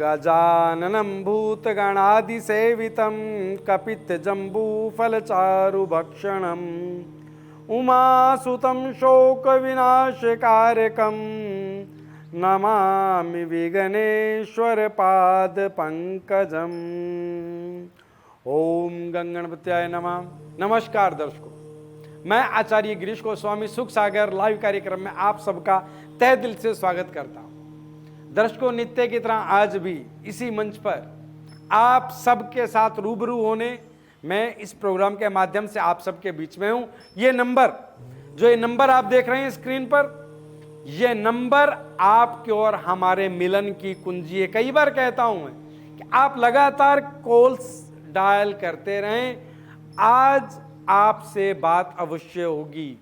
गजाननं भूतगणादिसेवितं कपितजम्बूफलचारुभक्षणम् उमासुतं शोकविनाशकारकं नमामि विघ्नेश्वरपादपङ्कजम्। ओम गंगणपत्याय नमः। नमस्कार दर्शकों, मैं आचार्य गिरीश गोस्वामी सुख सागर लाइव कार्यक्रम में आप सबका तहे दिल से स्वागत करता हूं। दर्शकों, नित्य की तरह आज भी इसी मंच पर आप सबके साथ रूबरू होने मैं इस प्रोग्राम के माध्यम से आप सबके बीच में हूं। ये नंबर आप देख रहे हैं स्क्रीन पर, ये नंबर आपके और हमारे मिलन की कुंजी है। कई बार कहता हूं मैं कि आप लगातार कॉल्स डायल करते रहें, आज आपसे बात अवश्य होगी,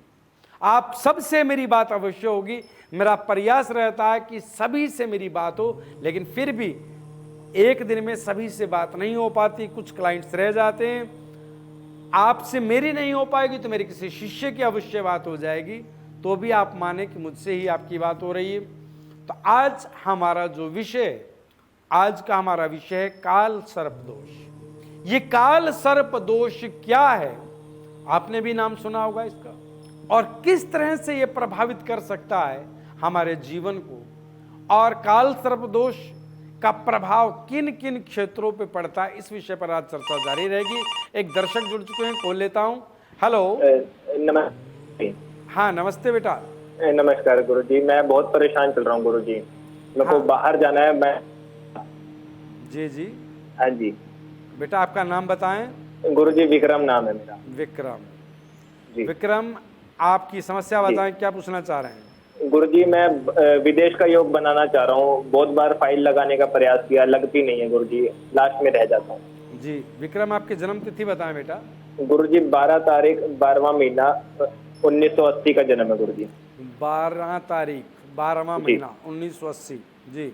आप सबसे मेरी बात अवश्य होगी। मेरा प्रयास रहता है कि सभी से मेरी बात हो, लेकिन फिर भी एक दिन में सभी से बात नहीं हो पाती, कुछ क्लाइंट्स रह जाते हैं। आपसे मेरी नहीं हो पाएगी तो मेरे किसी शिष्य की अवश्य बात हो जाएगी, तो भी आप माने कि मुझसे ही आपकी बात हो रही है। तो आज हमारा जो विषय, आज का हमारा विषय है काल सर्प दोष। ये काल सर्प दोष क्या है, आपने भी नाम सुना होगा इसका, और किस तरह से ये प्रभावित कर सकता है हमारे जीवन को, और काल सर्प दोष का प्रभाव किन किन क्षेत्रों पे पड़ता है, इस विषय पर आज चर्चा जारी रहेगी। एक दर्शक जुड़ चुके हैं, कॉल लेता हूं। हेलो। नमस्ते। हाँ नमस्ते बेटा। नमस्कार गुरुजी, मैं बहुत परेशान चल रहा हूँ गुरुजी, मेरे को बाहर जाना है। मैं जी हाँ जी बेटा, आपका नाम बताएं। गुरुजी विक्रम नाम है मेरा। विक्रम जी। विक्रम, आपकी समस्या बताएं, क्या पूछना चाह रहे हैं? गुरुजी मैं विदेश का योग बनाना चाह रहा हूँ, बहुत बार फाइल लगाने का प्रयास किया, लगती नहीं है गुरुजी, लास्ट में रह जाता हूँ। जी विक्रम, आपकी जन्म तिथि बताएं बेटा। गुरुजी 12 तारीख 12वां महीना 1980 का जन्म है गुरुजी। 12 तारीख 12वां महीना 1980। जी।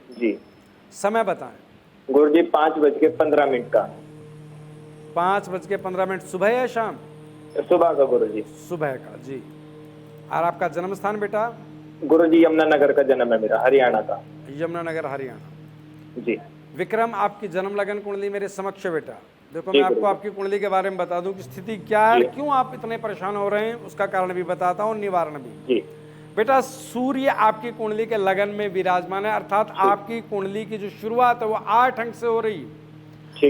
समय बताएं। गुरुजी 5:15 का। 5:15 सुबह या शाम? सुबह का गुरुजी। सुबह का, जी। और आपका जन्म स्थान बेटा? गुरुजी यमुनानगर का जन्म है मेरा, हरियाणा का। यमुनानगर हरियाणा। जी। विक्रम, आपकी जन्म लगन कुंडली मेरे समक्ष है बेटा। देखो, मैं आपको आपकी कुंडली के बारे में बता दूं कि स्थिति क्या है, क्यों आप इतने परेशान हो रहे हैं, उसका कारण भी बताता हूँ, निवारण भी। जी। बेटा, सूर्य आपकी कुंडली के लगन में विराजमान है, अर्थात आपकी कुंडली की जो शुरुआत है वो 8 अंक से हो रही है।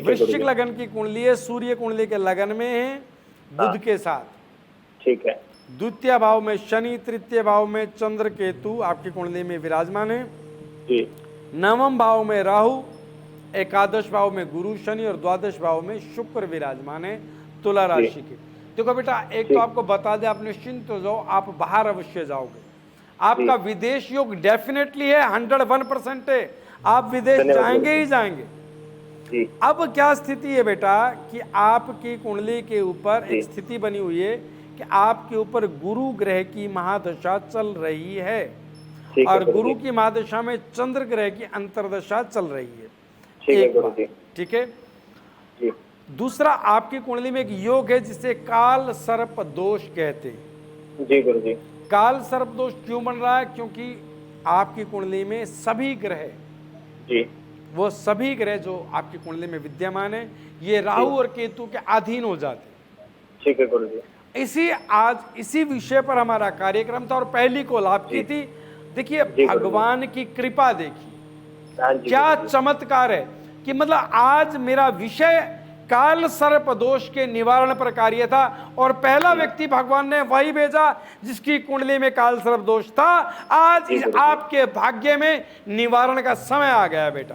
वृश्चिक लगन की कुंडली है, सूर्य कुंडली के लगन में है बुध के साथ। ठीक है। द्वितीय भाव में शनि, तृतीय भाव में चंद्र केतु आपकी कुंडली में विराजमान है। जी। नवम भाव में राहु, एकादश भाव में गुरु शनि और द्वादश भाव में शुक्र विराजमान है तुला राशि के। देखो बेटा, एक तो आपको बता दें, आप निश्चिंत हो जाओ, आप बाहर अवश्य जाओगे। आपका विदेश योग डेफिनेटली है, 101% है, आप विदेश जाएंगे ही जाएंगे। अब क्या स्थिति है बेटा कि आपकी कुंडली के ऊपर एक स्थिति बनी हुई है कि आपके ऊपर गुरु ग्रह की महादशा चल रही है, और गुरु की महादशा में चंद्र ग्रह की अंतर्दशा चल रही है। एक बात, ठीक है। दूसरा, आपकी कुंडली में एक योग है जिसे काल सर्प दोष कहते हैं। जी गुरुजी। काल सर्प दोष क्यों बन रहा है? क्योंकि आपकी कुंडली में सभी ग्रह, जी, वो सभी ग्रह जो आपकी कुंडली में विद्यमान है, ये राहु और केतु के अधीन हो जाते हैं। ठीक है गुरुजी। आज इसी विषय पर हमारा कार्यक्रम था और पहली कॉल आपकी थी। देखिए, भगवान की कृपा देखिए क्या चमत्कार है कि मतलब आज मेरा विषय काल सर्प दोष के निवारण पर कार्य था, और पहला व्यक्ति भगवान ने वही भेजा जिसकी कुंडली में काल सर्प दोष था। आज आपके भाग्य में निवारण का समय आ गया बेटा।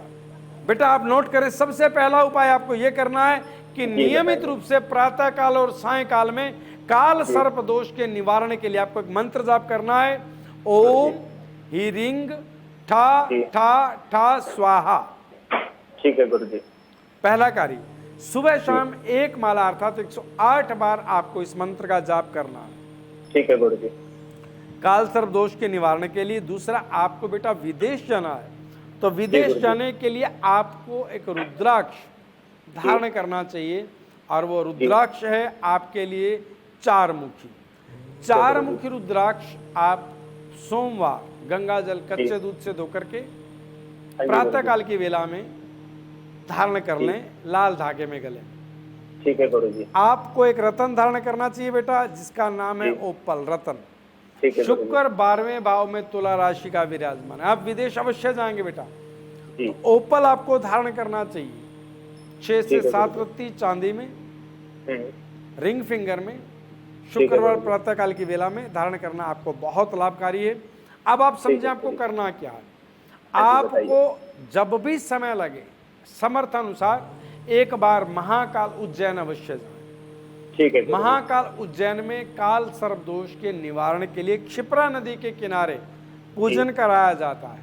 बेटा, आप नोट करें, सबसे पहला उपाय आपको यह करना है कि नियमित रूप से प्रातः काल और सायंकाल में काल सर्प दोष के निवारण के लिए आपको एक मंत्र जाप करना है। ओम ह्रीं ठा ठा ठा स्वाहा। ठीक है गुरुजी। पहला कार्य, सुबह शाम 1 माला अर्थात 108 बार आपको इस मंत्र का जाप करना है। ठीक है गुरुजी। काल सर्प दोष के निवारण के लिए। दूसरा, आपको बेटा विदेश जाना है, तो विदेश जाने के लिए आपको एक रुद्राक्ष धारण करना चाहिए, और वो रुद्राक्ष है आपके लिए 4 मुखी। 4 मुखी रुद्राक्ष आप सोमवार गंगा जल कच्चे दूध से धो करके प्रातः काल की वेला में धारण कर लें लाल धागे में गले में। ठीक है गुरुजी। आपको एक रतन धारण करना चाहिए बेटा, जिसका नाम है जी। ओपल रतन। ठीक है गुरुजी। शुक्र 12वें भाव में तुला राशि का विराजमान है। आप विदेश अवश्य जाएंगे बेटा, जी। तो ओपल आपको धारण करना चाहिए। 6 से ठीक है 7 गुरुजी। रत्ती चांदी में, हम्म। रिंग फिंगर में, ठीक है शुक्रवार गुरुजी। प्रातःकाल की वेला में धारण करना आपको बहुत लाभकारी है। अब आप ठीक समझे है आपको गुरुजी। करना क्या है। हाँ जी, बताइए। आपको जब भी समय लगे समर्थ अनुसार एक बार महाकाल उज्जैन अवश्य जाएं। ठीक है गुरुजी। महाकाल उज्जैन में काल सर्प दोष के निवारण के लिए क्षिप्रा नदी के किनारे पूजन कराया जाता है।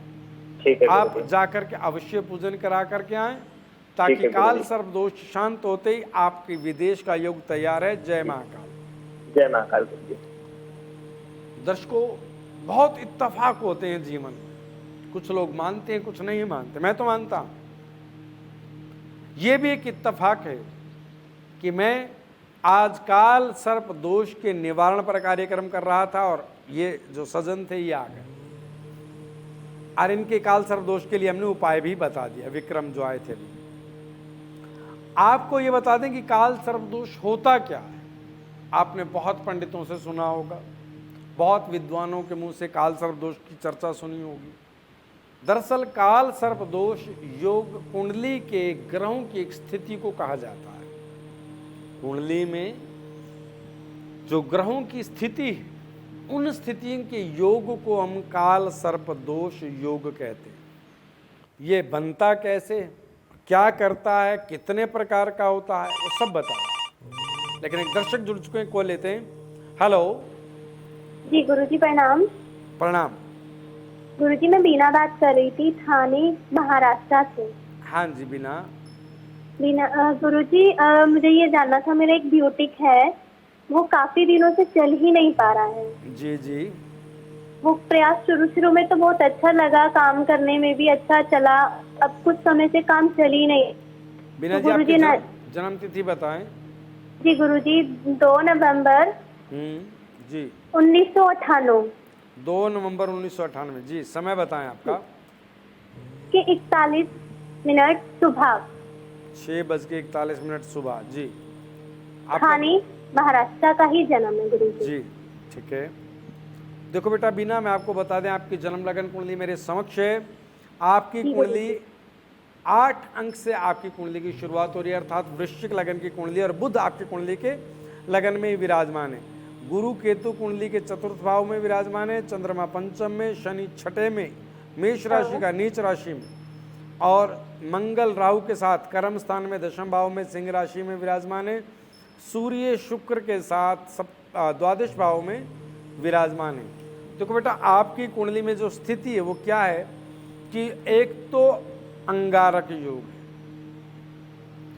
ठीक है आप गुरुजी। जाकर के अवश्य पूजन करा करके आए, ठीक ताकि है काल गुरुजी। सर्प दोष शांत होते ही आपके विदेश का योग तैयार है। जय महाकाल। जय महाकाल गुरुजी। दर्शकों, बहुत इत्तेफाक होते हैं जीवन में। कुछ लोग मानते हैं, कुछ नहीं मानते। मैं तो मानता हूं। यह भी एक इत्तेफाक है कि मैं आज काल सर्प दोष के निवारण पर कार्यक्रम कर रहा था और ये जो सज्जन थे ये आ गए, और इनके काल सर्प दोष के लिए हमने उपाय भी बता दिया। विक्रम जो आए थे, आपको ये बता दें कि काल सर्प दोष होता क्या है। आपने बहुत पंडितों से सुना होगा, बहुत विद्वानों के मुंह से काल सर्प दोष की चर्चा सुनी होगी। दरअसल काल सर्प दोष योग कुंडली के ग्रहों की एक स्थिति को कहा जाता है। कुंडली में जो ग्रहों की स्थिति है, उन स्थितियों के योग को हम काल सर्प दोष योग कहते हैं। ये बनता कैसे, क्या करता है, कितने प्रकार का होता है, वो सब बताओ। लेकिन एक दर्शक जुड़ चुके हैं, कॉल लेते हैं। हेलो जी गुरुजी प्रणाम। प्रणाम। गुरुजी मैं बीना बात कर रही थी, ठाणे महाराष्ट्र से। हाँ जी बीना। गुरुजी मुझे ये जानना था, मेरा एक ब्यूटिक है, वो काफी दिनों से चल ही नहीं पा रहा है। जी जी। वो प्रयास शुरू में तो बहुत अच्छा लगा, काम करने में भी अच्छा चला, अब कुछ समय से काम चल ही नहीं। बीना तो जी आपकी गुरुजी जन्म तिथि बताएं। जी गुरुजी 2 नवंबर जी 1998 2 नवंबर 1998। जी समय बताएं आपका। के 41 सुबह। 6:41 सुबह। जी ठाणे महाराष्ट्र का ही जन्म है गुरुजी। जी ठीक है। देखो बेटा बीना, मैं आपको बता दें, आपकी जन्म लगन कुंडली मेरे समक्ष है। आपकी कुंडली 8 अंक से आपकी कुंडली की शुरुआत हो रही है, अर्थात वृश्चिक लगन की कुंडली, और बुध आपकी कुंडली के लगन में ही विराजमान है। गुरु केतु कुंडली के 4th भाव में विराजमान है, चंद्रमा 5th में, शनि 6ठे में, मेष राशि का नीच राशि में, और मंगल राहु के साथ कर्म स्थान में 10वें भाव में सिंह राशि में विराजमान है। सूर्य शुक्र के साथ 12वें भाव में विराजमान है। देखो बेटा, आपकी कुंडली में जो स्थिति है वो क्या है कि एक तो अंगारक योग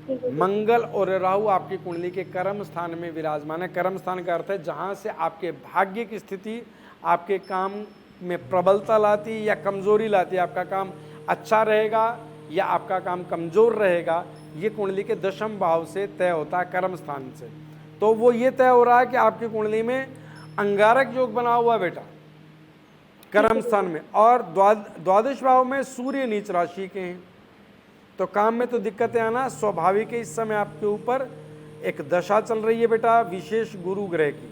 है। मंगल और राहु आपकी कुंडली के कर्म स्थान में विराजमान है। कर्म स्थान का अर्थ है जहां से आपके भाग्य की स्थिति आपके काम में प्रबलता लाती है या कमजोरी लाती है। आपका काम अच्छा रहेगा या आपका काम कमजोर रहेगा, ये कुंडली के 10वें भाव से तय होता है, कर्म स्थान से। तो वो ये तय हो रहा है कि आपकी कुंडली में अंगारक योग बना हुआ बेटा कर्म स्थान में, और 12वें भाव में सूर्य नीच राशि के हैं। तो काम में तो दिक्कतें आना स्वाभाविक है। इस समय आपके ऊपर एक दशा चल रही है बेटा, विशेष गुरु ग्रह की,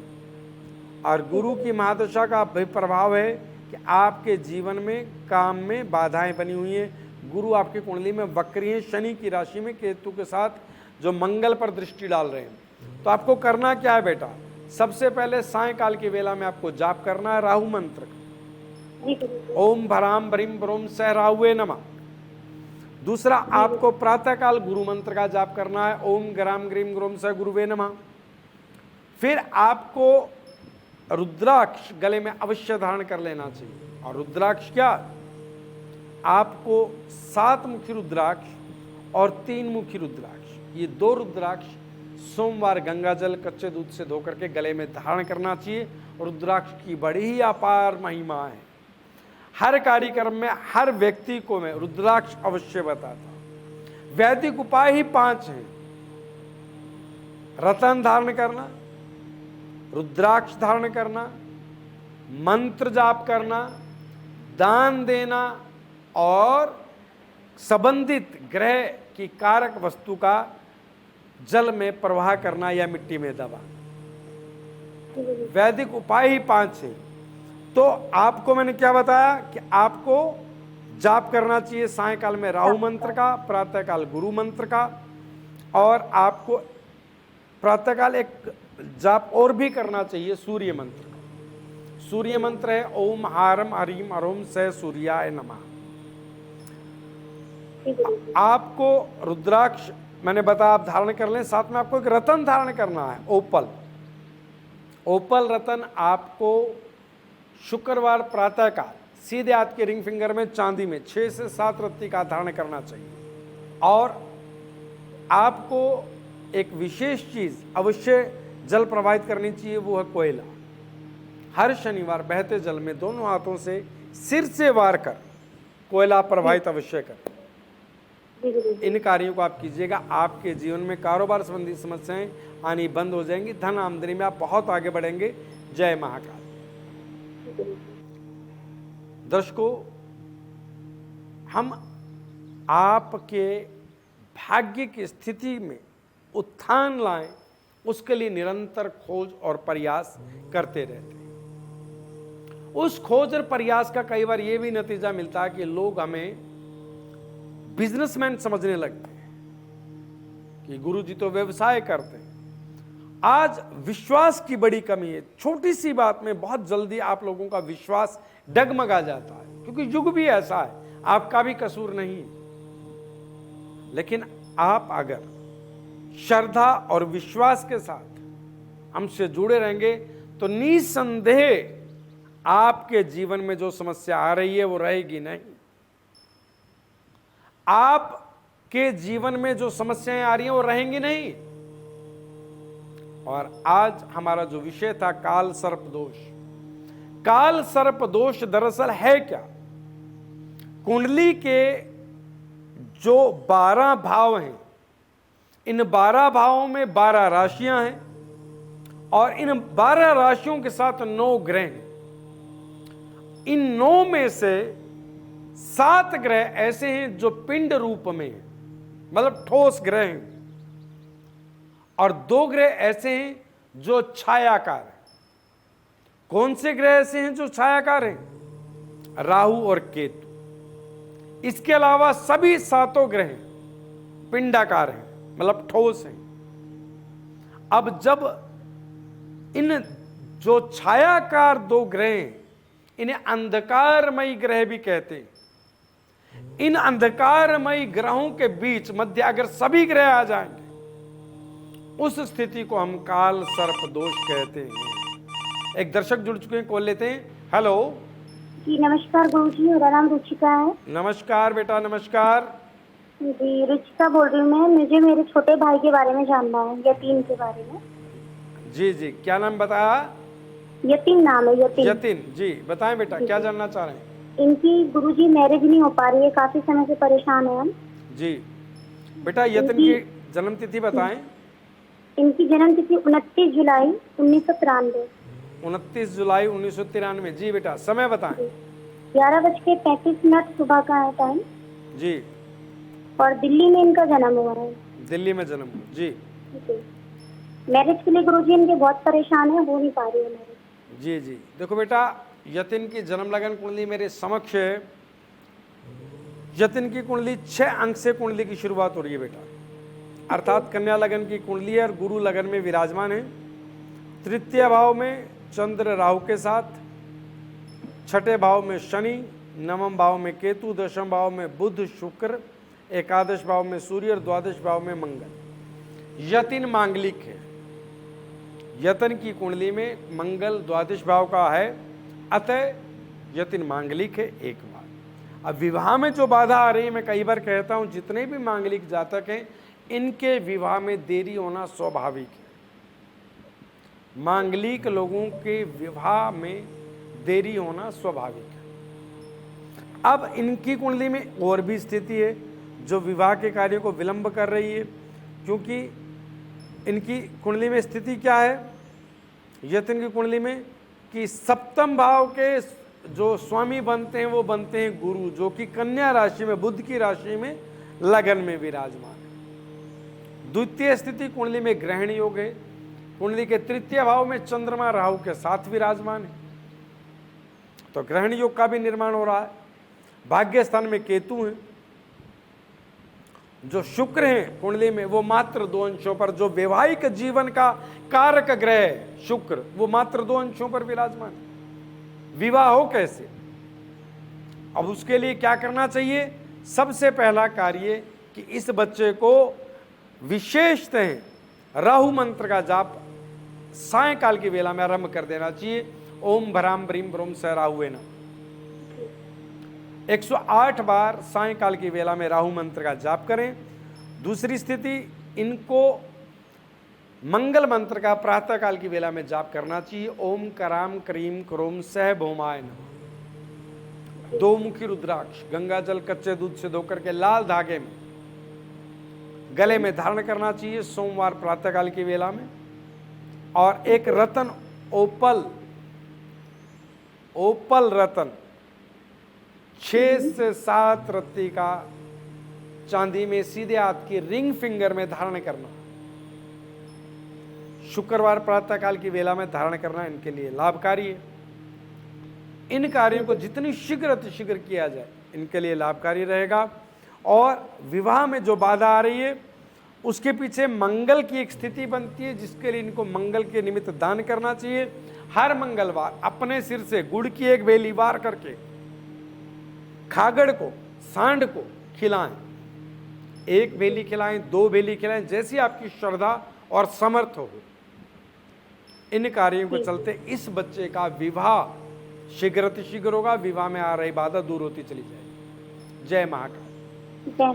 और गुरु की महादशा का भी प्रभाव है कि आपके जीवन में काम में बाधाएं बनी हुई हैं। गुरु आपकी कुंडली में वक्री हैं, शनि की राशि में केतु के साथ जो मंगल पर दृष्टि डाल रहे हैं। तो आपको करना क्या है बेटा, सबसे पहले सायंकाल की वेला में आपको जाप करना है राहु मंत्र का। ओम भराम भरीम ब्रोम सह राहुवे नमः। दूसरा, आपको प्रातःकाल गुरु मंत्र का जाप करना है, ओम ग्राम ग्रीम ग्रोम सह गुरुवे नमः। फिर आपको रुद्राक्ष गले में अवश्य धारण कर लेना चाहिए। और रुद्राक्ष क्या, आपको 7 मुखी रुद्राक्ष और 3 मुखी रुद्राक्ष, ये 2 रुद्राक्ष सोमवार गंगा जल कच्चे दूध से धोकर के गले में धारण करना चाहिए। रुद्राक्ष की बड़ी ही अपार महिमा है। हर कार्यक्रम में हर व्यक्ति को मैं रुद्राक्ष अवश्य बताता हूं। वैदिक उपाय ही 5 हैं: रतन धारण करना, रुद्राक्ष धारण करना, मंत्र जाप करना, दान देना, और संबंधित ग्रह की कारक वस्तु का जल में प्रवाह करना या मिट्टी में दबा। वैदिक उपाय ही 5 है। तो आपको मैंने क्या बताया कि आपको जाप करना चाहिए सायंकाल में राहु मंत्र का, प्रातःकाल गुरु मंत्र का, और आपको प्रातःकाल एक जाप और भी करना चाहिए सूर्य मंत्र का। सूर्य मंत्र है ओम हारम हरिम हरोम से सूर्याय नमः। आपको रुद्राक्ष मैंने बताया आप धारण कर लें, साथ में आपको एक रतन धारण करना है, ओपल। ओपल रतन आपको शुक्रवार प्रातःकाल सीधे हाथ के रिंग फिंगर में चांदी में 6 से 7 रत्ती का धारण करना चाहिए। और आपको एक विशेष चीज अवश्य जल प्रवाहित करनी चाहिए, वो है कोयला। हर शनिवार बहते जल में दोनों हाथों से सिर से वार कर कोयला प्रवाहित अवश्य करें। इन कार्यों को आप कीजिएगा, आपके जीवन में कारोबार संबंधी समस्याएं आनी बंद हो जाएंगी, धन आमदनी में आप बहुत आगे बढ़ेंगे। जय महाकाल। दर्शकों, हम आपके भाग्य की स्थिति में उत्थान लाएं, उसके लिए निरंतर खोज और प्रयास करते रहते हैं। उस खोज और प्रयास का कई बार ये भी नतीजा मिलता है कि लोग हमें बिजनेसमैन समझने लगते हैं कि गुरुजी तो व्यवसाय करते हैं। आज विश्वास की बड़ी कमी है। छोटी सी बात में बहुत जल्दी आप लोगों का विश्वास डगमगा जाता है, क्योंकि युग भी ऐसा है, आपका भी कसूर नहीं है। लेकिन आप अगर श्रद्धा और विश्वास के साथ हमसे जुड़े रहेंगे तो निसंदेह आपके जीवन में जो समस्या आ रही है वो रहेगी नहीं। आपके जीवन में जो समस्याएं आ रही हैं वो रहेंगी नहीं। और आज हमारा जो विषय था काल सर्प दोष। काल सर्प दोष दरअसल है क्या? कुंडली के जो 12 भाव हैं, इन 12 भावों में 12 राशियां हैं और इन 12 राशियों के साथ 9 ग्रह हैं। इन 9 में से 7 ग्रह ऐसे हैं जो पिंड रूप में हैं, मतलब ठोस ग्रह हैं, और 2 ग्रह ऐसे हैं जो छायाकार हैं। कौन से ग्रह ऐसे हैं जो छायाकार हैं? राहु और केतु। इसके अलावा सभी 7 ग्रह पिंडाकार हैं, मतलब ठोस हैं। अब जब इन जो छायाकार 2 ग्रह हैं, इन्हें अंधकारमयी ग्रह भी कहते हैं। इन अंधकारमयी ग्रहों के बीच मध्य अगर सभी ग्रह आ जाएंगे, उस स्थिति को हम काल सर्प दोष कहते हैं। एक दर्शक जुड़ चुके हैं, कॉल लेते हैं। हेलो जी नमस्कार गुरुजी, मेरा नाम रुचिका है। नमस्कार बेटा, नमस्कार। जी रुचिका बोल रही हूँ मैं। मुझे मेरे छोटे भाई के बारे में जानना है, यतीन के बारे में। जी जी, क्या नाम बताया? यतीन नाम है, यतीन। यतीन जी, बताएं बेटा, क्या जानना चाह रहे हैं? इनकी गुरुजी मैरिज नहीं हो पा रही है, काफी समय से परेशान है हम। जी बेटा, यतीन की जन्म तिथि बताएं। इनकी जन्म तिथि 29 जुलाई 1993। 29 जुलाई 1993। जी बेटा, समय बताएं। 11:35 सुबह का है टाइम जी। और दिल्ली में इनका जन्म हुआ है। दिल्ली में जन्म जी। मैरिज के लिए गुरुजी इनके बहुत परेशान है, हो नहीं पा रही है मैरिज। जी जी, देखो बेटा, यतीन की जन्म लगन कुंडली मेरे समक्ष है। यतीन की कुंडली 6 अंक से कुंडली की शुरुआत हो रही है बेटा, अर्थात कन्या लगन की कुंडली है और गुरु लगन में विराजमान है। तृतीय भाव में चंद्र राहु के साथ, 6ठे भाव में शनि, 9वें भाव में केतु, 10वें भाव में बुध शुक्र, 11 भाव में सूर्य और 12 भाव में मंगल। यतीन मांगलिक है। यतन की कुंडली में मंगल 12 भाव का है, अतः यतीन मांगलिक है। एक बात, अब विवाह में जो बाधा आ रही है, मैं कई बार कहता हूं जितने भी मांगलिक जातक हैं इनके विवाह में देरी होना स्वाभाविक है। मांगलिक लोगों के विवाह में देरी होना स्वाभाविक है। अब इनकी कुंडली में और भी स्थिति है जो विवाह के कार्यों को विलंब कर रही है, क्योंकि इनकी कुंडली में स्थिति क्या है यतीन की कुंडली में कि 7वें भाव के जो स्वामी बनते हैं वो बनते हैं गुरु, जो कि कन्या राशि में, बुध की राशि में लगन में विराजमान है। द्वितीय स्थिति कुंडली में ग्रहण योग है। कुंडली के तृतीय भाव में चंद्रमा राहु के साथ विराजमान है, तो ग्रहण योग का भी निर्माण हो रहा है। भाग्य स्थान में केतु है। जो शुक्र है कुंडली में वो मात्र 2 अंशों पर, जो वैवाहिक जीवन का कारक ग्रह है शुक्र, वो मात्र 2 अंशों पर विराजमान है। विवाह हो कैसे? अब उसके लिए क्या करना चाहिए? सबसे पहला कार्य कि इस बच्चे को विशेषतः राहु मंत्र का जाप सायंकाल की वेला में आरंभ कर देना चाहिए। ओम भ्राम ब्रीम ब्रोम स राहुवे नमः 108 बार सायंकाल की वेला में राहु मंत्र का जाप करें। दूसरी स्थिति, इनको मंगल मंत्र का प्रातःकाल की वेला में जाप करना चाहिए। ओम कराम क्रीम क्रोम सह भौमाय नमः। 2 मुखी रुद्राक्ष गंगा जल कच्चे दूध से धोकर के लाल धागे में गले में धारण करना चाहिए सोमवार प्रातःकाल की वेला में। और एक रतन ओपल रतन 6 से 7 रत्ती का चांदी में सीधे हाथ की रिंग फिंगर में धारण करना, शुक्रवार प्रातःकाल की वेला में धारण करना इनके लिए लाभकारी है। इन कार्यों को जितनी शीघ्र अतिशीघ्र किया जाए इनके लिए लाभकारी रहेगा। और विवाह में जो बाधा आ रही है उसके पीछे मंगल की एक स्थिति बनती है, जिसके लिए इनको मंगल के निमित्त दान करना चाहिए। हर मंगलवार अपने सिर से गुड़ की एक बेली वार करके खागड़ को, सांड को खिलाएं। 1 बेली खिलाएं, 2 बेली खिलाएं, जैसी आपकी श्रद्धा और समर्थ हो। इन कार्यों को चलते इस बच्चे का विवाह शीघ्र अतिशीघ्र होगा। विवाह में आ रही बाधा दूर होती चली जाएगी। जय महाकाल।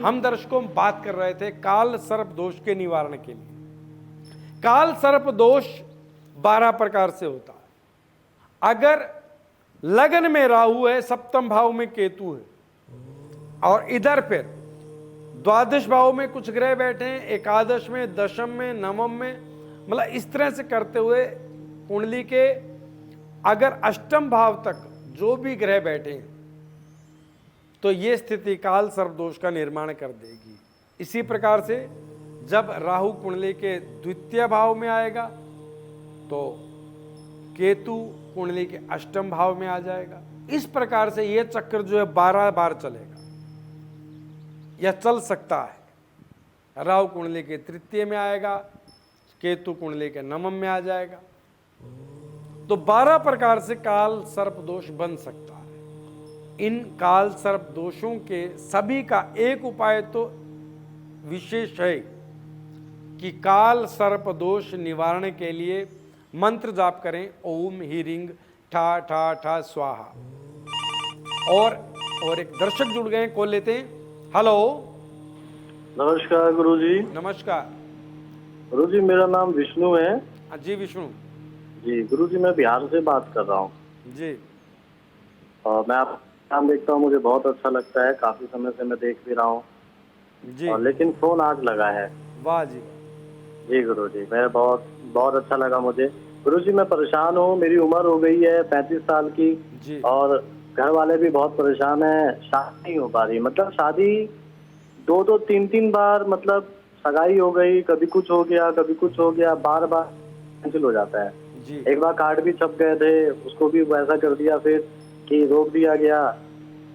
हम दर्शकों बात कर रहे थे काल सर्प दोष के निवारण के लिए। काल सर्प दोष 12 प्रकार से होता है। अगर लगन में राहु है, सप्तम भाव में केतु है, और इधर फिर द्वादश भाव में कुछ ग्रह बैठे हैं, एकादश में, दशम में, नवम में, मतलब इस तरह से करते हुए कुंडली के अगर अष्टम भाव तक जो भी ग्रह बैठे हैं तो ये स्थिति काल सर्प दोष का निर्माण कर देगी। इसी प्रकार से जब राहु कुंडली के द्वितीय भाव में आएगा तो केतु कुंडली के अष्टम भाव में आ जाएगा। इस प्रकार से यह चक्र जो है 12 बार चलेगा या चल सकता है। राहु कुंडली के तृतीय में आएगा, केतु कुंडली के नवम में आ जाएगा, तो 12 प्रकार से काल सर्प दोष बन सकता है। इन काल सर्प दोषों के सभी का एक उपाय तो विशेष है कि काल सर्प दोष निवारण के लिए मंत्र जाप करें। ओम ह्रीं ठा ठा ठा स्वाहा। और एक दर्शक जुड़ गए हैं, कॉल लेते हैं। हेलो, नमस्कार गुरुजी। नमस्कार गुरुजी, मेरा नाम विष्णु है। जी विष्णु जी गुरुजी, मैं बिहार से बात कर रहा हूँ जी। और मैं आपका काम देखता हूँ, मुझे बहुत अच्छा लगता है। काफी समय से मैं देख भी रहा हूँ जी। और लेकिन फोन आज लगा है। वाह जी। जी गुरुजी, मैं बहुत अच्छा लगा मुझे। गुरुजी, मैं परेशान हूँ। मेरी उम्र हो गई है 35 साल की जी। और घर वाले भी बहुत परेशान है। शादी नहीं हो पा रही, मतलब शादी 2 3 बार, मतलब सगाई हो गई, कभी कुछ हो गया, कभी कुछ हो गया, बार बार कैंसिल हो जाता है जी। एक बार कार्ड भी छप गए थे, उसको भी वैसा कर दिया फिर कि रोक दिया गया,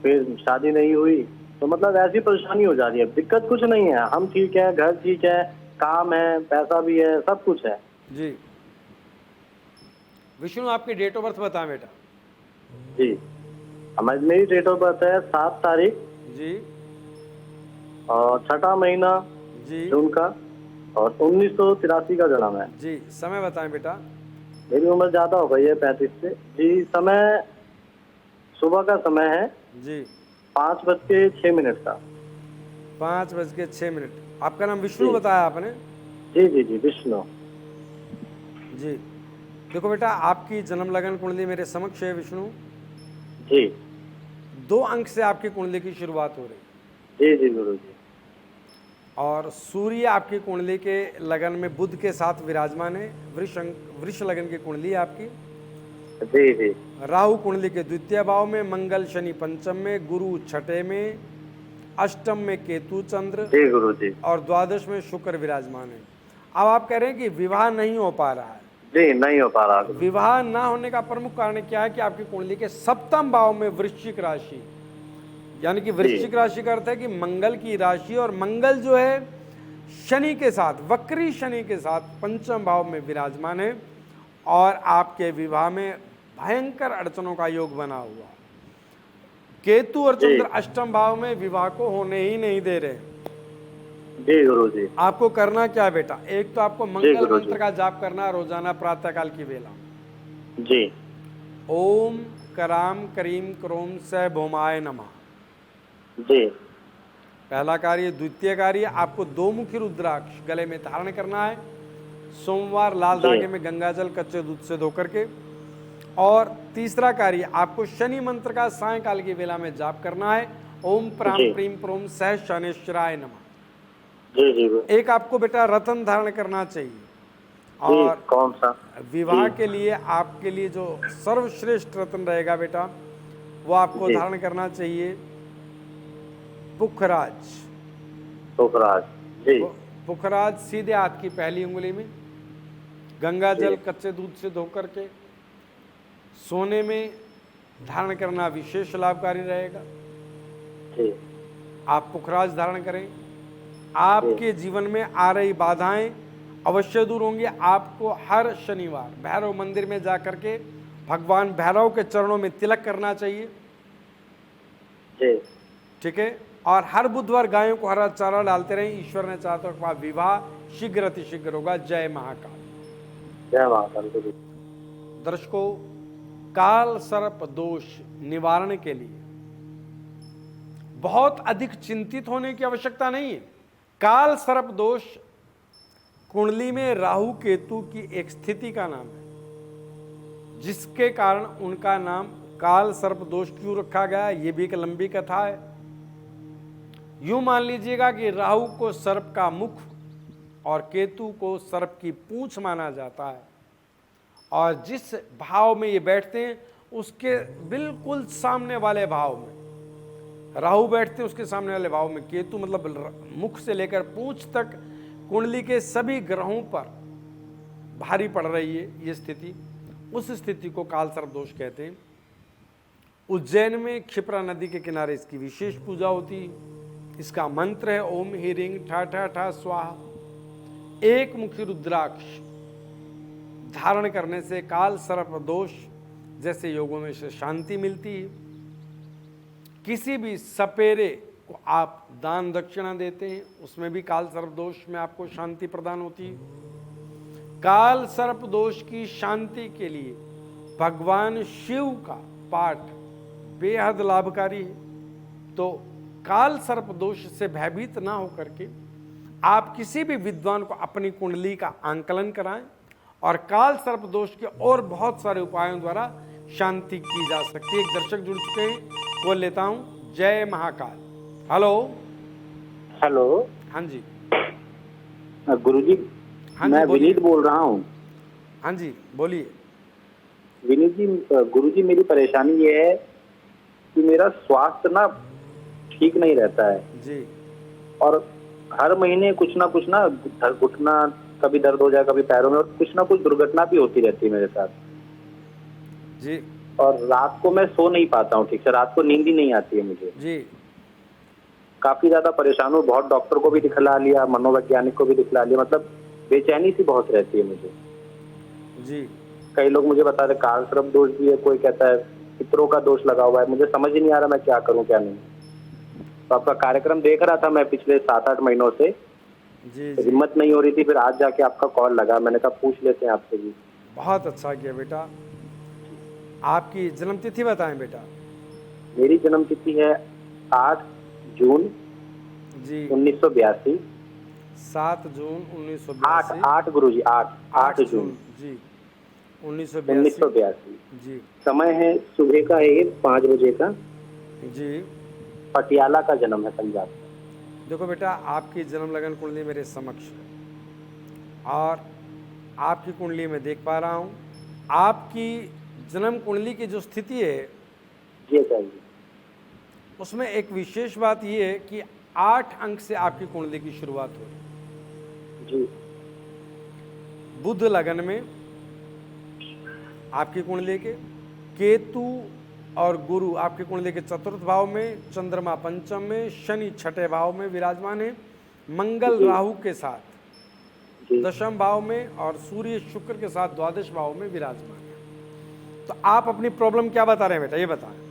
फिर शादी नहीं हुई। तो मतलब ऐसी परेशानी हो जा रही है। दिक्कत कुछ नहीं है, हम ठीक है, घर ठीक है, काम है, पैसा भी है, सब कुछ है जी। विष्णु आपकी डेट ऑफ बर्थ बताएं बेटा। जी। मेरी डेट ऑफ बर्थ है 7 तारीख जी और 6वां महीना जी जून का और 1983 का जन्म है। जी। समय बताएं बेटा। मेरी उम्र ज्यादा हो गई है 35 से। जी, समय सुबह का समय है जी 5:06 का। 5:06। आपका नाम विष्णु जी। बताया आपने? जी जी जी, विष्णु। जी। देखो बेटा, आपकी जन्म लगन कुंडली मेरे समक्ष है विष्णु। जी 2 अंक से आपकी कुंडली की शुरुआत हो रही है जी जी गुरु जी। और सूर्य आपकी कुंडली के लगन में बुध के साथ विराजमान है। वृष लगन की कुंडली है आपकी। जी जी राहु कुंडली के द्वितीय भाव में, मंगल शनि पंचम में, गुरु छठे में, अष्टम में केतु चंद्र जी गुरु जी। और द्वादश में शुक्र विराजमान है। अब आप कह रहे हैं कि विवाह नहीं हो पा रहा है। जी नहीं हो पा रहा गुरु। विवाह ना होने का प्रमुख कारण क्या है कि आपकी कुंडली के सप्तम भाव में वृश्चिक राशि, यानी कि वृश्चिक राशि का अर्थ है कि मंगल की राशि, और मंगल जो है शनि के साथ, वक्री शनि के साथ पंचम भाव में विराजमान है और आपके विवाह में भयंकर अड़चनों का योग बना हुआ। केतु और चंद्र अष्टम भाव में विवाह को होने ही नहीं दे रहे। जी गुरु जी। आपको करना क्या है बेटा, एक तो आपको मंगल मंत्र का जाप करना रोजाना प्रातःकाल की वेला। जी। ओम कराम करीम क्रोम स भौमाय नमः। जी। पहला कार्य। द्वितीय कार्य, आपको 2 मुखी रुद्राक्ष गले में धारण करना है सोमवार, लाल धागे में गंगाजल कच्चे दूध से धो करके। और तीसरा कार्य, आपको शनि मंत्र का सायंकाल की वेला में जाप करना है, ओम प्राम प्रीम प्रोम सह शनेश्वराय नमः। जी जी। एक आपको बेटा रतन धारण करना चाहिए, और कौन सा? विवाह के लिए आपके लिए जो सर्वश्रेष्ठ रत्न रहेगा बेटा, वो आपको धारण करना चाहिए पुखराज। पुखराज जी। पुखराज सीधे हाथ की पहली उंगली में गंगा जल कच्चे दूध से धो करके सोने में धारण करना विशेष लाभकारी रहेगा। जी। आप पुखराज धारण करें, आपके जीवन में आ रही बाधाएं अवश्य दूर होंगी। आपको हर शनिवार भैरव मंदिर में जाकर के भगवान भैरव के चरणों में तिलक करना चाहिए। जी। ठीक है। और हर बुधवार गायों को हरा चारा डालते रहें। ईश्वर ने चाहा तो आपका विवाह शीघ्र अतिशीघ्र होगा। जय महाकाल। जय महाकाल। दर्शकों, काल सर्प दोष निवारण के लिए बहुत अधिक चिंतित होने की आवश्यकता नहीं है। काल सर्प दोष कुंडली में राहु केतु की एक स्थिति का नाम है, जिसके कारण उनका नाम काल सर्प दोष क्यों रखा गया, ये भी एक लंबी कथा है। यूं मान लीजिएगा कि राहु को सर्प का मुख और केतु को सर्प की पूंछ माना जाता है, और जिस भाव में ये बैठते हैं उसके बिल्कुल सामने वाले भाव में राहु बैठते हैं, उसके सामने वाले भाव में केतु, मतलब मुख से लेकर पूंछ तक कुंडली के सभी ग्रहों पर भारी पड़ रही है ये स्थिति। उस स्थिति को काल सर्प दोष कहते हैं। उज्जैन में क्षिप्रा नदी के किनारे इसकी विशेष पूजा होती है। इसका मंत्र है ओम ह्रीं ठा ठा ठा स्वाहा। एक मुखी रुद्राक्ष धारण करने से काल सर्प दोष जैसे योगों में से शांति मिलती है। किसी भी सपेरे को आप दान दक्षिणा देते हैं, उसमें भी काल सर्प दोष में आपको शांति प्रदान होती है। काल सर्प दोष की शांति के लिए भगवान शिव का पाठ बेहद लाभकारी है। तो काल सर्प दोष से भयभीत ना होकर के आप किसी भी विद्वान को अपनी कुंडली का आंकलन कराएं, और काल सर्प दोष के और बहुत सारे उपायों द्वारा शांति की जा सकती है। एक दर्शक जुड़ चुके हैं, वो लेता हूं। जय महाकाल। हेलो। हेलो। हाँ जी। गुरुजी, हाँ मैं जी, बोलिए। विनीत बोल रहा हूँ। हाँ जी, बोलिए। विनीत जी, गुरुजी मेरी परेशानी ये है कि मेरा स्वास्थ्य ना ठीक नहीं रहता है जी। और हर महीने कुछ ना घुटना कभी दर्द हो जाए, कभी पैरों में, और कुछ ना कुछ दुर्घटना भी होती रहती है मेरे साथ जी। और रात को मैं सो नहीं पाता हूँ ठीक से, रात को नींद ही नहीं आती है मुझे जी। काफी ज्यादा परेशान हूँ। बहुत डॉक्टर को भी दिखला लिया, मनोवैज्ञानिक को भी दिखला लिया, मतलब बेचैनी सी बहुत रहती है मुझे जी। कई लोग मुझे बता रहे काल सर्प दोष भी है, कोई कहता है पितरों का दोष लगा हुआ है। मुझे समझ ही नहीं आ रहा मैं क्या करूं क्या नहीं। तो आपका कार्यक्रम देख रहा था मैं पिछले 7-8 महीनों से, जी। हिम्मत नहीं हो रही थी, फिर आज जाके आपका कॉल लगा, मैंने कहा पूछ लेते हैं आपसे भी। बहुत अच्छा किया बेटा। आपकी जन्म तिथि बताएं बेटा। मेरी जन्म तिथि है 8 जून जी। 1982। 7 जून 1982। 8 गुरुजी, 8 जून जी 1982। जी। समय है सुबह का है 5 बजे का। जी। पटियाला का जन्म है, पंजाब। देखो बेटा, आपकी जन्म लगन कुंडली मेरे समक्ष है और आपकी कुंडली में देख पा रहा हूँ। आपकी जन्म कुंडली की जो स्थिति है जी आचार्य जी। उसमें एक विशेष बात ये है कि 8 अंक से आपकी कुंडली की शुरुआत हो रही है। जी बुध लगन में आपकी कुंडली के, केतु और गुरु आपकी कुंडली के चतुर्थ भाव में, चंद्रमा पंचम में, शनि छठे भाव में विराजमान है, मंगल जी। राहु के साथ जी दशम भाव में और सूर्य शुक्र के साथ द्वादश भाव में विराजमान है। तो आप अपनी प्रॉब्लम क्या बता रहे हैं बेटा, ये बताएं।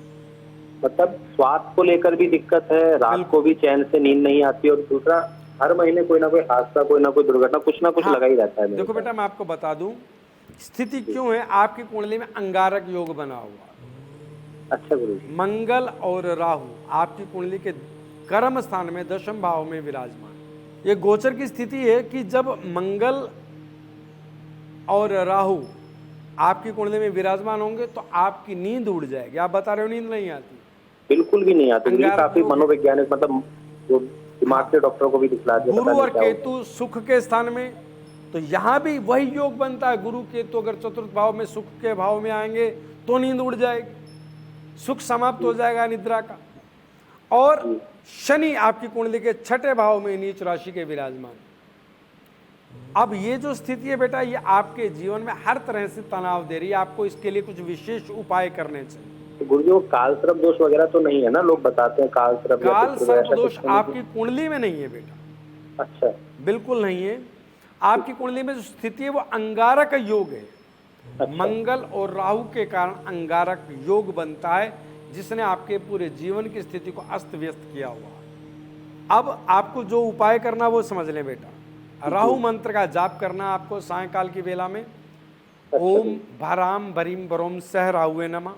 मतलब स्वास्थ्य को लेकर भी दिक्कत है, रात को भी चैन से नींद नहीं आती, और दूसरा हर महीने कोई ना कोई हादसा, कोई ना कोई दुर्घटना, कुछ ना कुछ हाँ, लगा ही रहता है मेरे देखो साथ। बेटा मैं आपको बता दूं स्थिति क्यों है। आपकी कुंडली में अंगारक योग बना हुआ, अच्छा गुरु जी। मंगल और राहु आपकी कुंडली के कर्म स्थान में दशम भाव में विराजमान। ये गोचर की स्थिति है कि जब मंगल और राहु आपकी कुंडली में विराजमान होंगे तो आपकी नींद उड़ जाएगी। आप बता रहे हो नींद नहीं आती, बिल्कुल भी नहीं आती गुरु जी, अंगारक काफी योग- मनोवैज्ञानिक, मतलब जो दिमाग के डॉक्टरों को भी दिखला दिया, गुरु पता नहीं और क्या होता है। केतु सुख के स्थान में, तो यहां भी वही योग बनता है। गुरु केतु अगर चतुर्थ भाव में सुख के भाव में आएंगे तो नींद उड़ जाएगी, सुख समाप्त हो जाएगा निद्रा का। और शनि आपकी कुंडली के छठे भाव में नीच राशि के विराजमान। अब ये जो स्थिति है बेटा, ये आपके जीवन में हर तरह से तनाव दे रही है। आपको इसके लिए कुछ विशेष उपाय करने चाहिए। तो गुरु जी वो काल सर्प दोष वगैरह तो नहीं है ना? लोग बताते हैं काल सर्प या काल पितृ सर्प ऐसा दोष कुछ नहीं है? आपकी कुंडली में नहीं है बेटा, अच्छा बिल्कुल नहीं है। आपकी कुंडली में जो स्थिति है वो अंगारक योग है। अच्छा। मंगल और राहु के कारण अंगारक योग बनता है, जिसने आपके पूरे जीवन की स्थिति को अस्त व्यस्त किया हुआ है। अब आपको जो उपाय करना वो समझ लें बेटा। राहु मंत्र का जाप करना आपको सायंकाल की वेला में। ओम भराम भरीम बरोम सह राहुए नमः।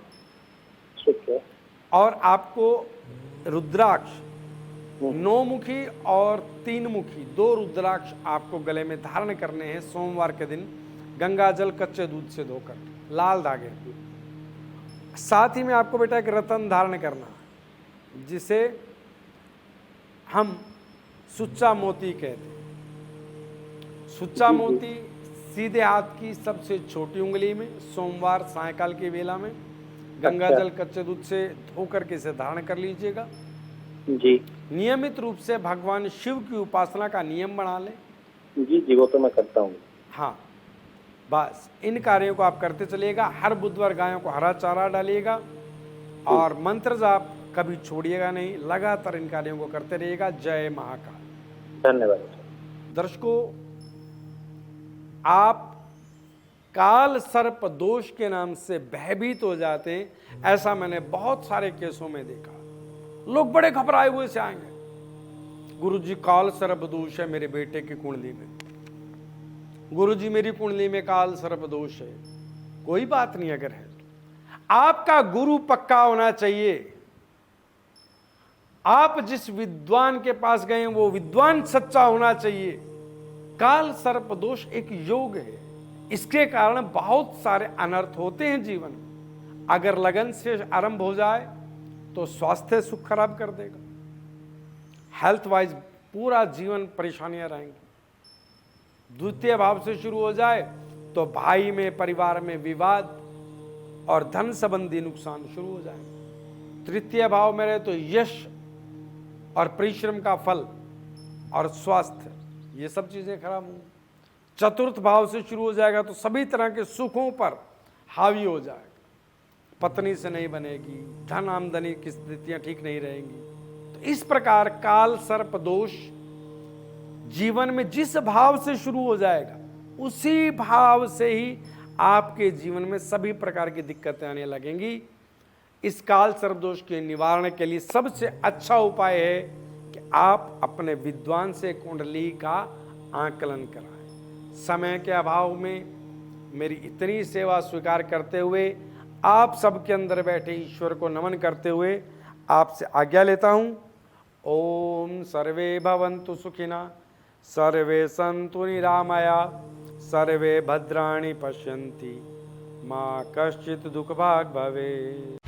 ठीक है। और आपको रुद्राक्ष 9 मुखी और 3 मुखी 2 रुद्राक्ष आपको गले में धारण करने हैं सोमवार के दिन, गंगा जल कच्चे दूध से धोकर लाल धागे। साथ ही में आपको बेटा एक रतन धारण करना है, जिसे हम सुच्चा मोती कहते हैं। सुच्चा मोती सीधे हाथ की सबसे छोटी उंगली में सोमवार सायंकाल की वेला में गंगा अच्छा। जल कच्चे दूध से धोकर के इसे धारण कर लीजिएगा। जी नियमित रूप से भगवान शिव की उपासना का नियम बना लें। जी जी, वो तो मैं करता हूँ। हाँ, बस इन कार्यों को आप करते चलिएगा। हर बुधवार गायों को हरा चारा डालिएगा और मंत्र जाप कभी छोड़िएगा नहीं। लगातार इन कार्यों को करते रहिएगा। जय महाकाल। धन्यवाद। दर्शकों, आप काल सर्प दोष के नाम से भयभीत हो जाते हैं। ऐसा मैंने बहुत सारे केसों में देखा। लोग बड़े घबराए हुए से आएंगे, गुरुजी काल सर्प दोष है मेरे बेटे की कुंडली में, गुरुजी मेरी कुंडली में काल सर्प दोष है। कोई बात नहीं, अगर है तो आपका गुरु पक्का होना चाहिए। आप जिस विद्वान के पास गए वो विद्वान सच्चा होना चाहिए। काल सर्प दोष एक योग है, इसके कारण बहुत सारे अनर्थ होते हैं जीवन में। अगर लगन से आरंभ हो जाए तो स्वास्थ्य सुख खराब कर देगा, हेल्थ वाइज पूरा जीवन परेशानियां रहेंगी। द्वितीय भाव से शुरू हो जाए तो भाई में, परिवार में विवाद और धन संबंधी नुकसान शुरू हो जाएंगे। तृतीय भाव में रहे तो यश और परिश्रम का फल और स्वास्थ्य, ये सब चीजें खराब होंगी। चतुर्थ भाव से शुरू हो जाएगा तो सभी तरह के सुखों पर हावी हो जाएगा। पत्नी से नहीं बनेगी, धन आमदनी की स्थितियां ठीक नहीं रहेंगी। तो इस प्रकार काल सर्प दोष जीवन में जिस भाव से शुरू हो जाएगा उसी भाव से ही आपके जीवन में सभी प्रकार की दिक्कतें आने लगेंगी। इस काल सर्प दोष के निवारण के लिए सबसे अच्छा उपाय है कि आप अपने विद्वान से कुंडली का आकलन कराएं। समय के अभाव में मेरी इतनी सेवा स्वीकार करते हुए, आप सबके अंदर बैठे ईश्वर को नमन करते हुए आपसे आज्ञा लेता हूँ। ओम सर्वे भवन्तु सुखिनः, सर्वे सन्तु निरामया, सर्वे भद्राणि पश्यन्ति, मा कश्चित् दुःखभाग् भवेत्।